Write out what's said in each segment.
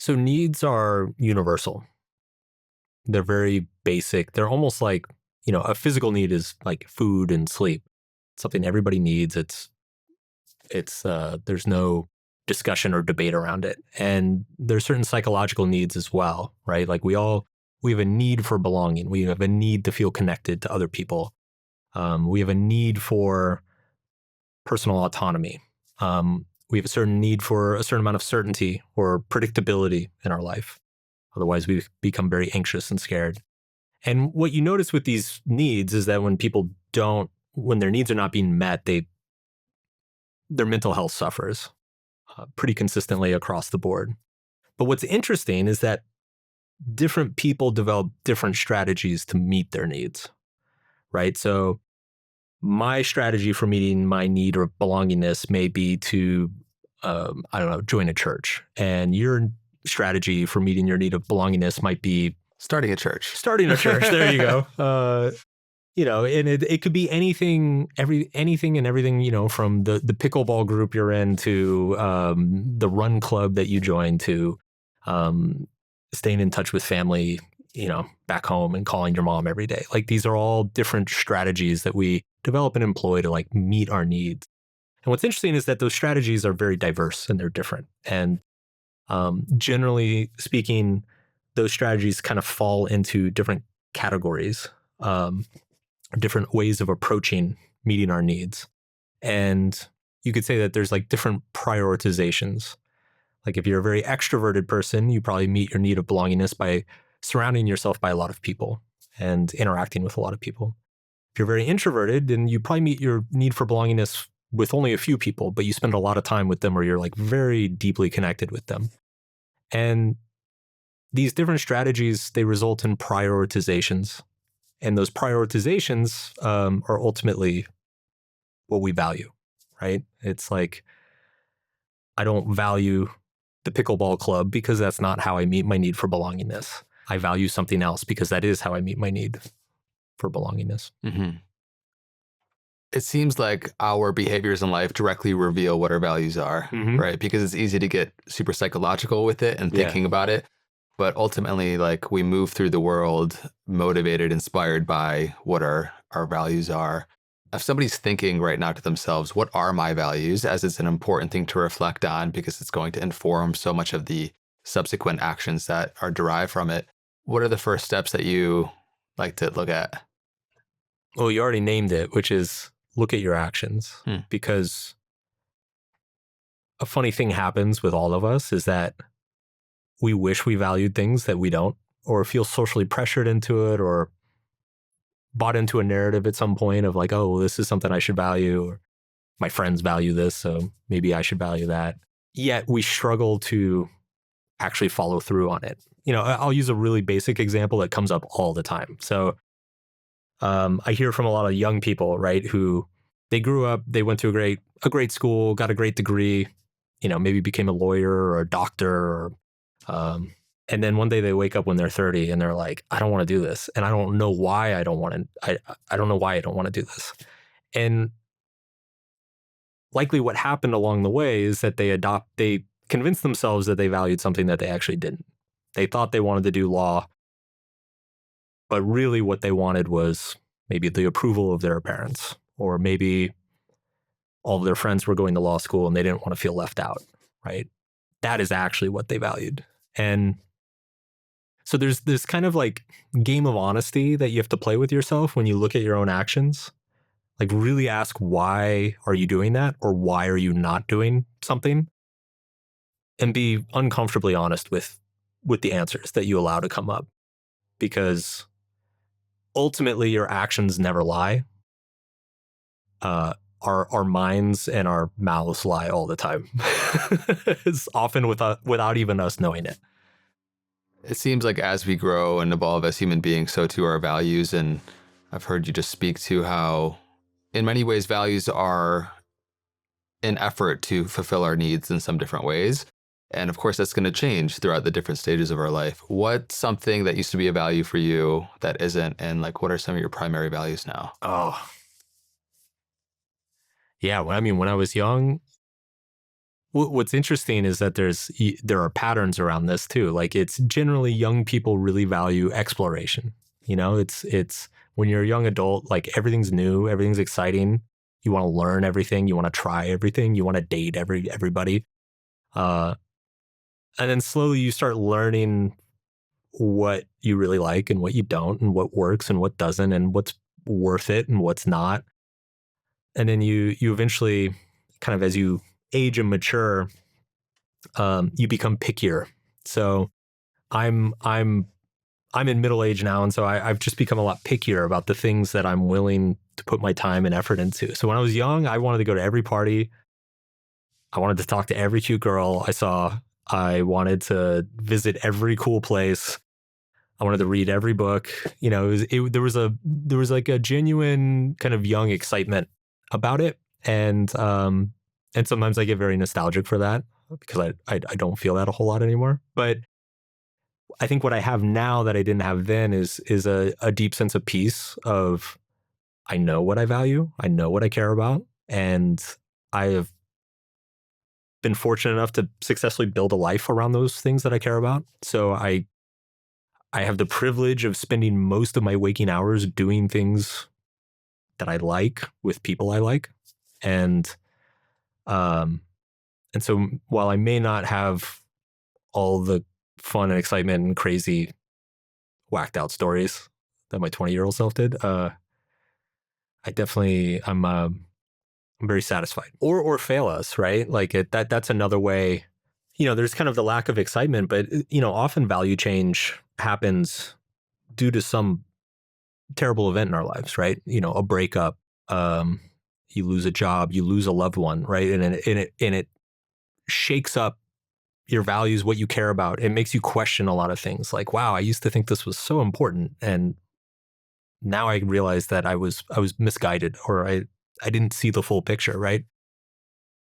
So needs are universal. They're very basic. They're almost like, a physical need is like food and sleep. Something everybody needs. It's there's no discussion or debate around it. And there's certain psychological needs as well, right? Like we have a need for belonging. We have a need to feel connected to other people. We have a need for personal autonomy. We have a certain need for a certain amount of certainty or predictability in our life. Otherwise, we become very anxious and scared. And what you notice with these needs is that when their needs are not being met, their mental health suffers pretty consistently across the board. But what's interesting is that different people develop different strategies to meet their needs, right? So my strategy for meeting my need or belongingness may be to, I don't know, join a church. And your strategy for meeting your need of belongingness might be starting a church. There you go. And it could be anything and everything, from the pickleball group you're in to the run club that you join to staying in touch with family, back home and calling your mom every day. Like these are all different strategies that we develop and employ to like meet our needs. And what's interesting is that those strategies are very diverse and they're different. And generally speaking, those strategies kind of fall into different categories, different ways of approaching meeting our needs. And you could say that there's like different prioritizations. Like if you're a very extroverted person, you probably meet your need of belongingness by surrounding yourself by a lot of people and interacting with a lot of people. If you're very introverted, then you probably meet your need for belongingness with only a few people, but you spend a lot of time with them or you're like very deeply connected with them. And these different strategies, they result in prioritizations. And those prioritizations are ultimately what we value, right? It's like, I don't value the pickleball club because that's not how I meet my need for belongingness. I value something else because that is how I meet my need for belongingness. Mm-hmm. It seems like our behaviors in life directly reveal what our values are, right? Because it's easy to get super psychological with it and thinking about it. But ultimately, like we move through the world motivated, inspired by what our values are. If somebody's thinking right now to themselves, what are my values? As it's an important thing to reflect on because it's going to inform so much of the subsequent actions that are derived from it. What are the first steps that you like to look at? Well, you already named it, which is look at your actions. Because a funny thing happens with all of us is that we wish we valued things that we don't, or feel socially pressured into it, or bought into a narrative at some point of like, oh, well, this is something I should value, or my friends value this, so maybe I should value that. Yet we struggle to actually follow through on it. I'll use a really basic example that comes up all the time. So I hear from a lot of young people, right, who they grew up, they went to a great school, got a great degree, maybe became a lawyer or a doctor, or and then one day they wake up when they're 30 and they're like, I don't want to do this. And I don't know why I don't want to, I don't know why I don't want to do this. And likely what happened along the way is that they convinced themselves that they valued something that they actually didn't. They thought they wanted to do law, but really what they wanted was maybe the approval of their parents, or maybe all of their friends were going to law school and they didn't want to feel left out, right? That is actually what they valued. And so there's this kind of like game of honesty that you have to play with yourself when you look at your own actions. Like really ask, why are you doing that? Or why are you not doing something? And be uncomfortably honest with the answers that you allow to come up. Because ultimately your actions never lie. Our minds and our mouths lie all the time. It's often without even us knowing it. It seems like as we grow and evolve as human beings, so too our values. And I've heard you just speak to how, in many ways, values are an effort to fulfill our needs in some different ways. And of course, that's going to change throughout the different stages of our life. What's something that used to be a value for you that isn't? And like, what are some of your primary values now? Oh, yeah. When I was young, What's interesting is that there are patterns around this too. Like it's generally young people really value exploration. You know, it's when you're a young adult, like everything's new, everything's exciting. You want to learn everything, you want to try everything, you want to date everybody. Uh, and then slowly you start learning what you really like and what you don't, and what works and what doesn't, and what's worth it and what's not. And then you eventually, kind of as you age and mature, you become pickier. So I'm I'm in middle age now, and so I've just become a lot pickier about the things that I'm willing to put my time and effort into. So when I was young, I wanted to go to every party. I wanted to talk to every cute girl I saw. I wanted to visit every cool place. I wanted to read every book. You know, there was like a genuine kind of young excitement about it, and sometimes I get very nostalgic for that because I don't feel that a whole lot anymore. But I think what I have now that I didn't have then is a deep sense of peace of I know what I value, I know what I care about, and I have been fortunate enough to successfully build a life around those things that I care about. So I have the privilege of spending most of my waking hours doing things that I like with people I like. And um and so while I may not have all the fun and excitement and crazy whacked out stories that my 20-year-old self did, I definitely I'm very satisfied. Or fail us, right? Like that's another way. You know, there's kind of the lack of excitement, but you know, often value change happens due to some terrible event in our lives, right? You know, a breakup, um, you lose a job, you lose a loved one, right? And it shakes up your values, what you care about. It makes you question a lot of things. Like, wow, I used to think this was so important, and now I realize that I was misguided, or I didn't see the full picture, right?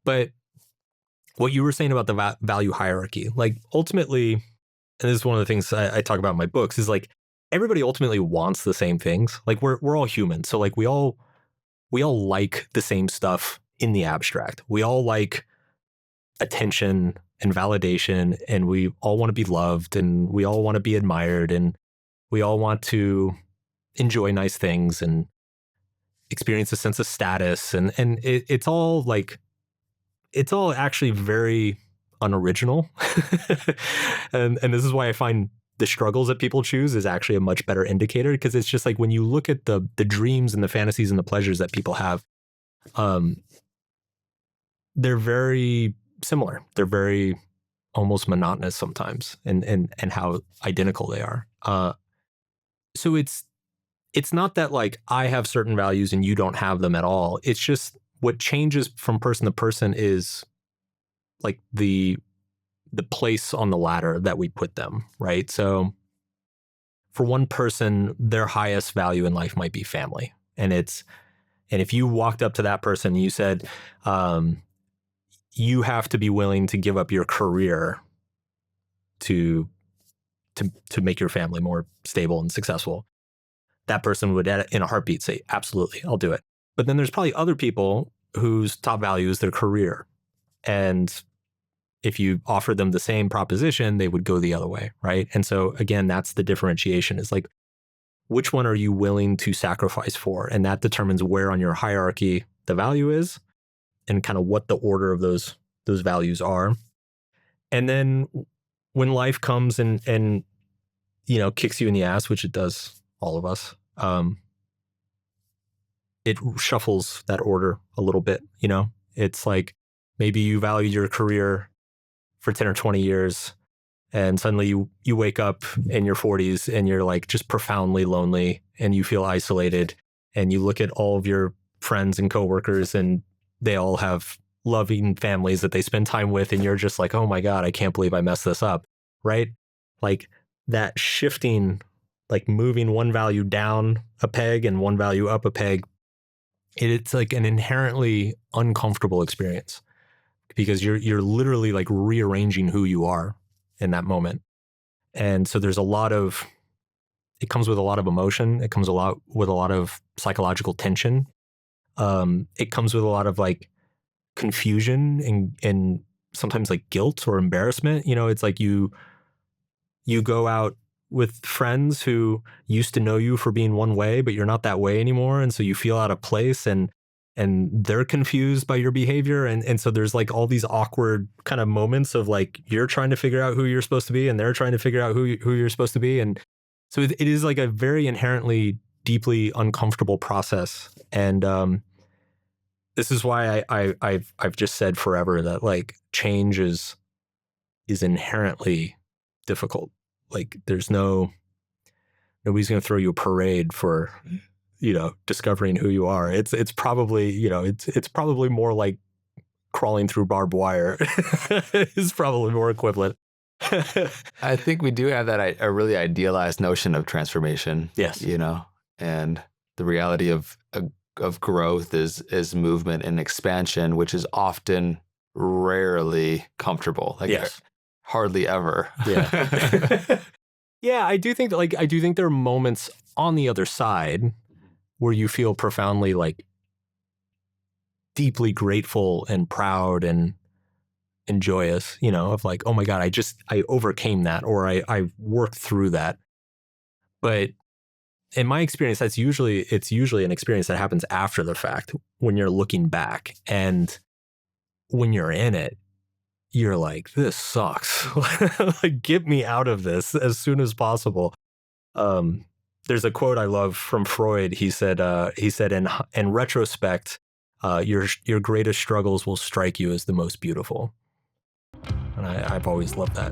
But what you were saying about the value hierarchy, like ultimately, and this is one of the things I talk about in my books, is like everybody ultimately wants the same things. Like we're all human, so like we all like the same stuff in the abstract. We all like attention and validation, and we all want to be loved, and we all want to be admired, and we all want to enjoy nice things and experience a sense of status, and it's all actually very unoriginal. And this is why I find the struggles that people choose is actually a much better indicator, because it's just like when you look at the dreams and the fantasies and the pleasures that people have, um, they're very similar. They're very almost monotonous sometimes, and how identical they are. So it's not that like I have certain values and you don't have them at all. It's just what changes from person to person is like the place on the ladder that we put them, right? So for one person, their highest value in life might be family. And if you walked up to that person and you said, um, you have to be willing to give up your career to to make your family more stable and successful, that person would in a heartbeat say, absolutely, I'll do it. But then there's probably other people whose top value is their career. And if you offer them the same proposition, they would go the other way, right? And so again, that's the differentiation, is like, which one are you willing to sacrifice for? And that determines where on your hierarchy the value is, and kind of what the order of those values are. And then when life comes and you know, kicks you in the ass, which it does all of us, it shuffles that order a little bit. You know, it's like maybe you valued your career for 10 or 20 years, and suddenly you wake up in your 40s and you're like just profoundly lonely and you feel isolated, and you look at all of your friends and coworkers and they all have loving families that they spend time with, and you're just like, oh my God, I can't believe I messed this up, right? Like that shifting, like moving one value down a peg and one value up a peg, it's like an inherently uncomfortable experience, because you're literally like rearranging who you are in that moment. And so there's a lot of, it comes with a lot of emotion. It comes a lot with a lot of psychological tension. It comes with a lot of like confusion and sometimes like guilt or embarrassment. You know, it's like you go out with friends who used to know you for being one way, but you're not that way anymore. And so you feel out of place, and they're confused by your behavior. And so there's like all these awkward kind of moments of like, you're trying to figure out who you're supposed to be and they're trying to figure out who you're supposed to be. And so it is like a very inherently deeply uncomfortable process. And this is why I've just said forever that like change is inherently difficult. Like there's nobody's going to throw you a parade for, you know, discovering who you are. It's probably, you know, it's probably more like crawling through barbed wire is probably more equivalent. I think we do have that a really idealized notion of transformation. Yes. You know, and the reality of growth is movement and expansion, which is often rarely comfortable. Like yes. Hardly ever. Yeah. Yeah, I do think there are moments on the other side where you feel profoundly like deeply grateful and proud and joyous, you know, of like, oh my God, I overcame that, or I worked through that. But in my experience, it's usually an experience that happens after the fact when you're looking back. And when you're in it, you're like, this sucks. Like, get me out of this as soon as possible. There's a quote I love from Freud. He said, in retrospect, your greatest struggles will strike you as the most beautiful. And I've always loved that.